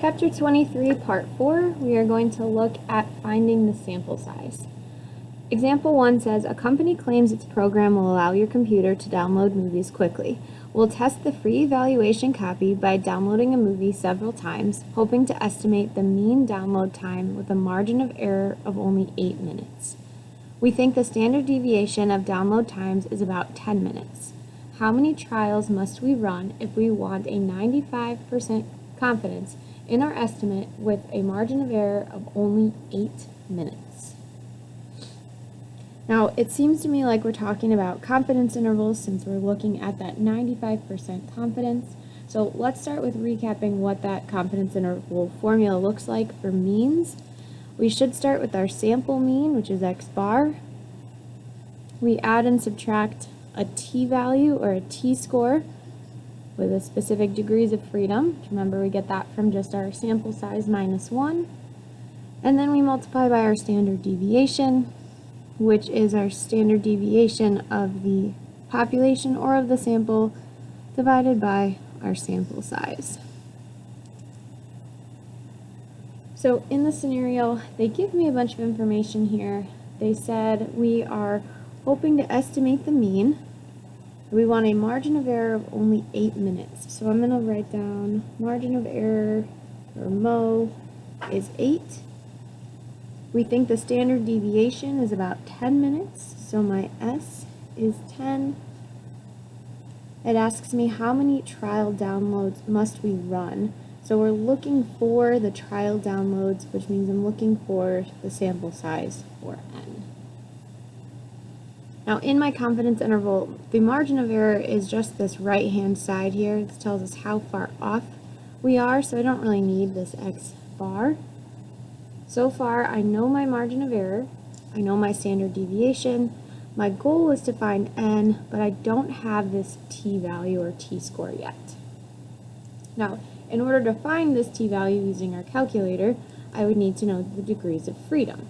Chapter 23, Part 4, we are going to look at finding the sample size. Example 1 says, a company claims its program will allow your computer to download movies quickly. We'll test the free evaluation copy by downloading a movie several times, hoping to estimate the mean download time with a margin of error of only 8 minutes. We think the standard deviation of download times is about 10 minutes. How many trials must we run if we want a 95% confidence in our estimate with a margin of error of only 8 minutes? Now, it seems to me like we're talking about confidence intervals since we're looking at that 95% confidence. So let's start with recapping what that confidence interval formula looks like for means. We should start with our sample mean, which is x bar. We add and subtract a t-value or a t-score with a specific degrees of freedom. Remember, we get that from just our sample size minus 1. And then we multiply by our standard deviation, which is our standard deviation of the population or of the sample divided by our sample size. So in the scenario, they give me a bunch of information here. They said we are hoping to estimate the mean. We want a margin of error of only 8 minutes. So I'm going to write down margin of error, or MO, is 8. We think the standard deviation is about 10 minutes, so my S is 10. It asks me how many trial downloads must we run. So we're looking for the trial downloads, which means I'm looking for the sample size for N. Now in my confidence interval, the margin of error is just this right-hand side here. This tells us how far off we are, so I don't really need this X bar. So far, I know my margin of error, I know my standard deviation. My goal is to find N, but I don't have this t-value or t-score yet. Now, in order to find this t-value using our calculator, I would need to know the degrees of freedom.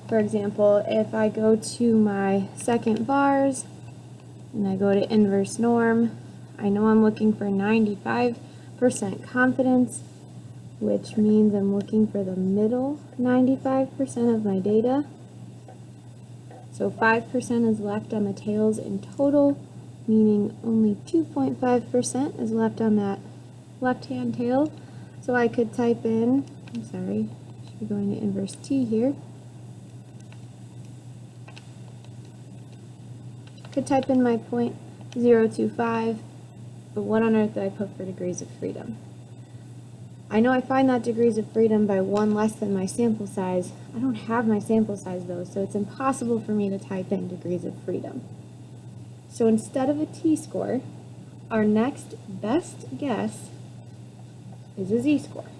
For example, if I go to my second bars and I go to inverse norm, I know I'm looking for 95% confidence, which means I'm looking for the middle 95% of my data. So 5% is left on the tails in total, meaning only 2.5% is left on that left-hand tail. So I could type in, should be going to inverse t here. Could type in my 0.025, but what on earth do I put for degrees of freedom? I know I find that degrees of freedom by 1 less than my sample size. I don't have my sample size though, so it's impossible for me to type in degrees of freedom. So instead of a t-score, our next best guess is a z-score.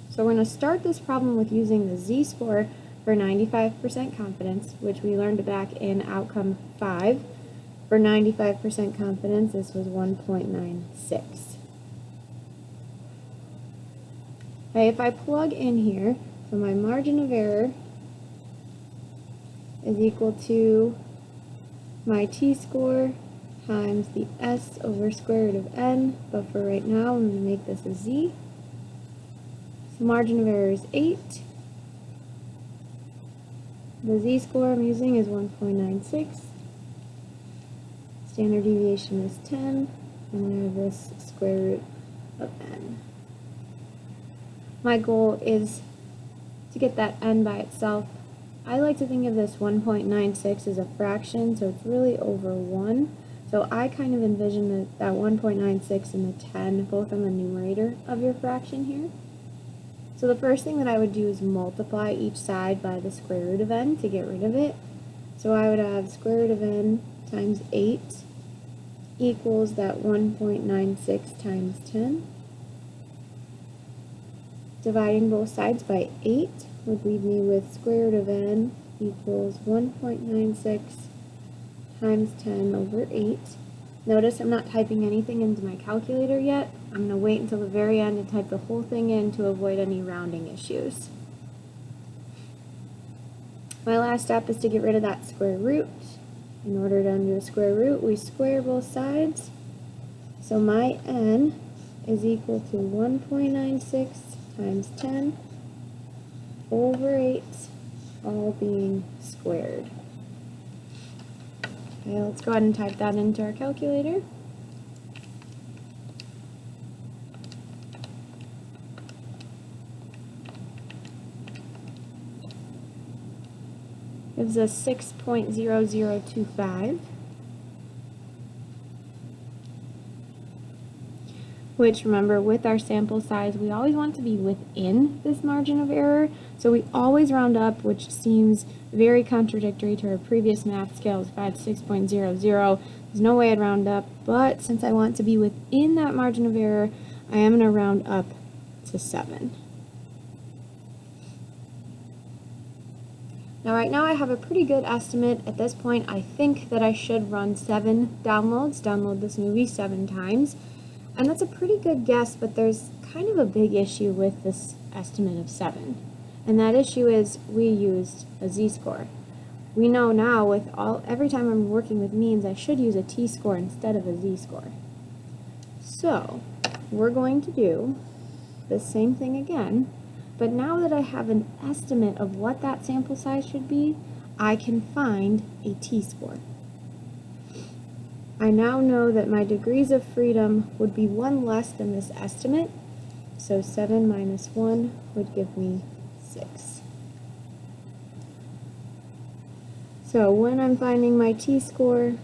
So we're going to start this problem with using the z-score for 95% confidence, which we learned back in outcome 5. For 95% confidence, this was 1.96. Okay, if I plug in here, so my margin of error is equal to my t-score times the s over square root of n, but for right now, I'm going to make this a z. So margin of error is 8. The z-score I'm using is 1.96. Standard deviation is 10, and I have this square root of n. My goal is to get that n by itself. I like to think of this 1.96 as a fraction, so it's really over 1. So I kind of envision that 1.96 and the 10 both on the numerator of your fraction here. So the first thing that I would do is multiply each side by the square root of n to get rid of it. So I would have square root of n times 8 equals that 1.96 times 10. Dividing both sides by 8 would leave me with square root of n equals 1.96 times 10 over 8. Notice I'm not typing anything into my calculator yet. I'm going to wait until the very end and type the whole thing in to avoid any rounding issues. My last step is to get rid of that square root. In order to undo a square root, we square both sides. So my n is equal to 1.96 times 10 over 8, all being squared. Okay, let's go ahead and type that into our calculator. Gives us 6.0025, which, remember, with our sample size, we always want to be within this margin of error, so we always round up, which seems very contradictory to our previous math scale of 5 to 6.00. There's no way I'd round up, but since I want to be within that margin of error, I am going to round up to 7. Now right now I have a pretty good estimate. At this point I think that I should run 7 downloads, download this movie 7 times. And that's a pretty good guess, but there's kind of a big issue with this estimate of 7. And that issue is we used a z-score. We know now with every time I'm working with means I should use a t-score instead of a z-score. So we're going to do the same thing again. But now that I have an estimate of what that sample size should be, I can find a t-score. I now know that my degrees of freedom would be 1 less than this estimate, so 7 minus 1 would give me 6. So when I'm finding my t-score,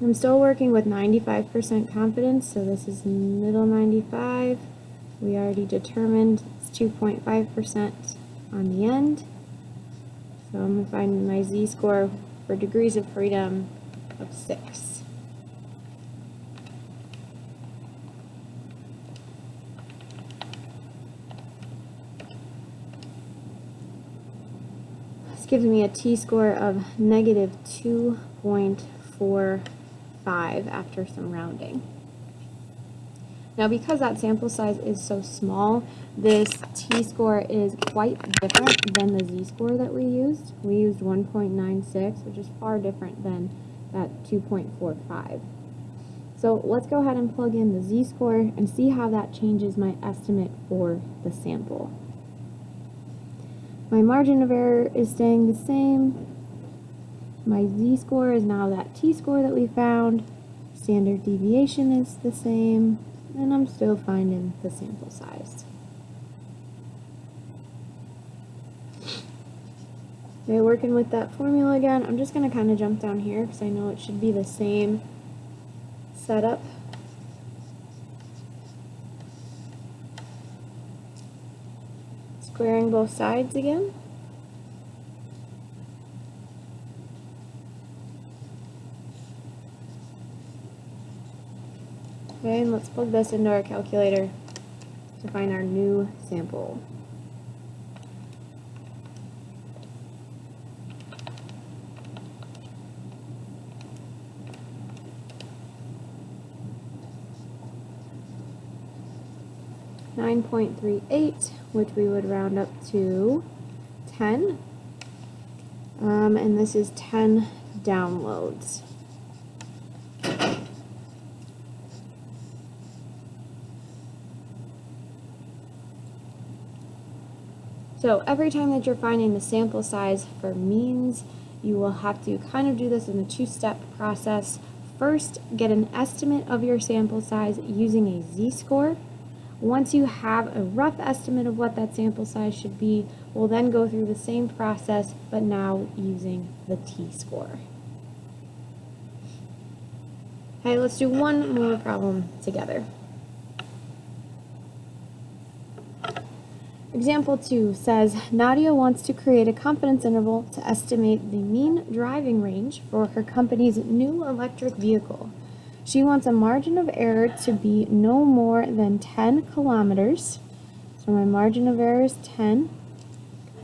I'm still working with 95% confidence, so this is middle 95. We already determined it's 2.5% on the end. So I'm going to find my z-score for degrees of freedom of 6. This gives me a t-score of negative 2.45 after some rounding. Now because that sample size is so small, this t-score is quite different than the z-score that we used. We used 1.96, which is far different than that 2.45. So let's go ahead and plug in the z-score and see how that changes my estimate for the sample. My margin of error is staying the same. My z-score is now that t-score that we found. Standard deviation is the same. And I'm still finding the sample size. Okay, working with that formula again, I'm just going to kind of jump down here because I know it should be the same setup. Squaring both sides again. Okay, and let's plug this into our calculator to find our new sample. .38, which we would round up to 10. And this is 10 downloads. So every time that you're finding the sample size for means, you will have to kind of do this in a two-step process. First, get an estimate of your sample size using a z-score. Once you have a rough estimate of what that sample size should be, we'll then go through the same process, but now using the t-score. Okay, let's do one more problem together. Example 2 says, Nadia wants to create a confidence interval to estimate the mean driving range for her company's new electric vehicle. She wants a margin of error to be no more than 10 kilometers. So my margin of error is 10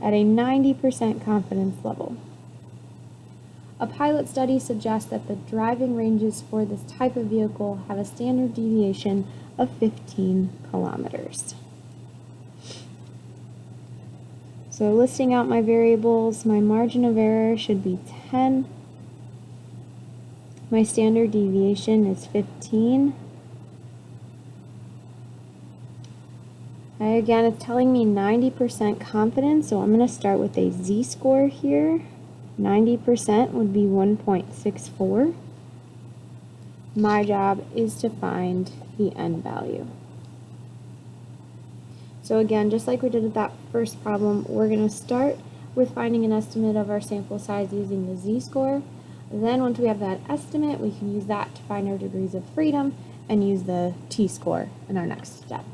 at a 90% confidence level. A pilot study suggests that the driving ranges for this type of vehicle have a standard deviation of 15 kilometers. So listing out my variables, my margin of error should be 10. My standard deviation is 15. Okay, again, it's telling me 90% confidence, so I'm going to start with a z-score here. 90% would be 1.64. My job is to find the n value. So again, just like we did with that first problem, we're going to start with finding an estimate of our sample size using the z-score. Then once we have that estimate, we can use that to find our degrees of freedom and use the t-score in our next step.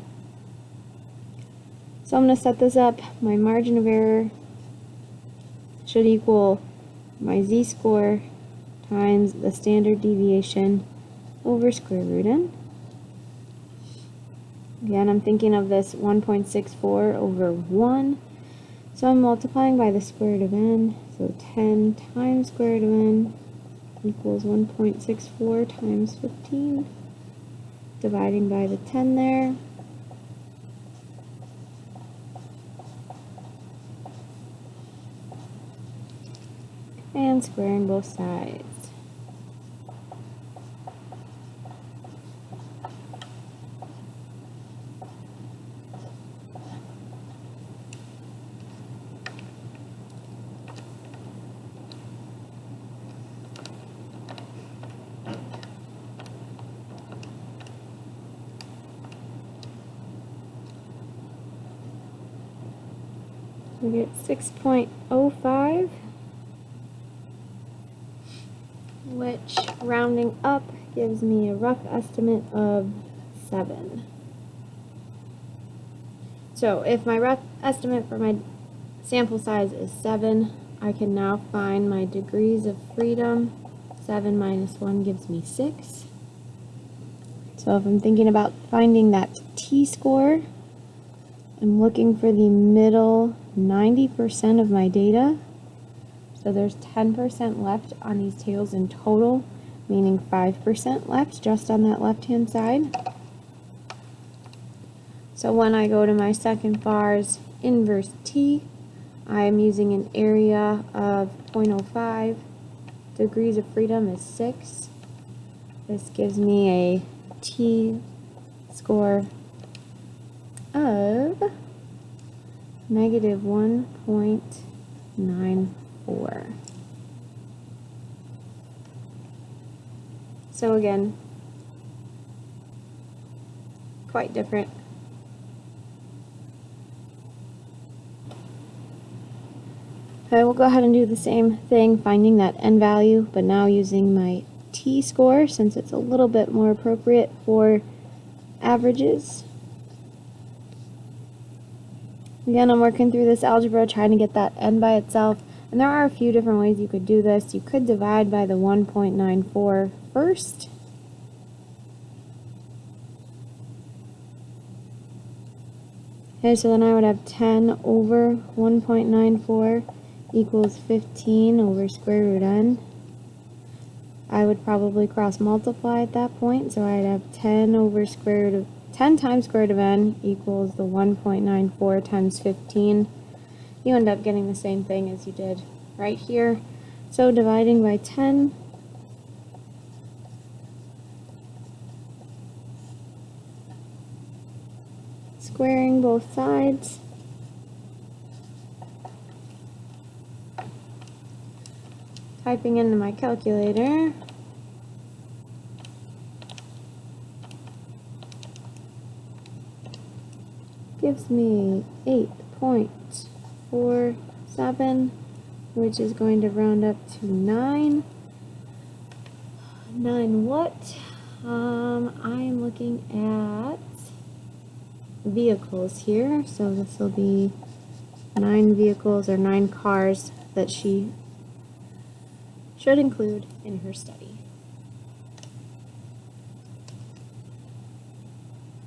So I'm going to set this up. My margin of error should equal my z-score times the standard deviation over square root n. Again, I'm thinking of this 1.64 over 1. So I'm multiplying by the square root of n. So 10 times square root of n equals 1.64 times 15. Dividing by the 10 there. And squaring both sides. We get 6.05, which rounding up gives me a rough estimate of 7. So if my rough estimate for my sample size is 7, I can now find my degrees of freedom. 7 minus 1 gives me 6. So if I'm thinking about finding that t-score, I'm looking for the middle 90% of my data. So there's 10% left on these tails in total, meaning 5% left just on that left-hand side. So when I go to my second bar's inverse t, I'm using an area of 0.05. Degrees of freedom is 6. This gives me a t-score of negative 1.94. So again, quite different. Okay, we'll go ahead and do the same thing, finding that n value, but now using my t-score since it's a little bit more appropriate for averages. Again, I'm working through this algebra, trying to get that n by itself, and there are a few different ways you could do this. You could divide by the 1.94 first. Okay, so then I would have 10 over 1.94 equals 15 over square root n. I would probably cross multiply at that point, so I'd have 10 over square root of 10 times square root of n equals the 1.94 times 15. You end up getting the same thing as you did right here. So dividing by 10, squaring both sides, typing into my calculator, gives me 8.47, which is going to round up to 9. 9 what? I am looking at vehicles here, so this will be 9 vehicles or 9 cars that she should include in her study.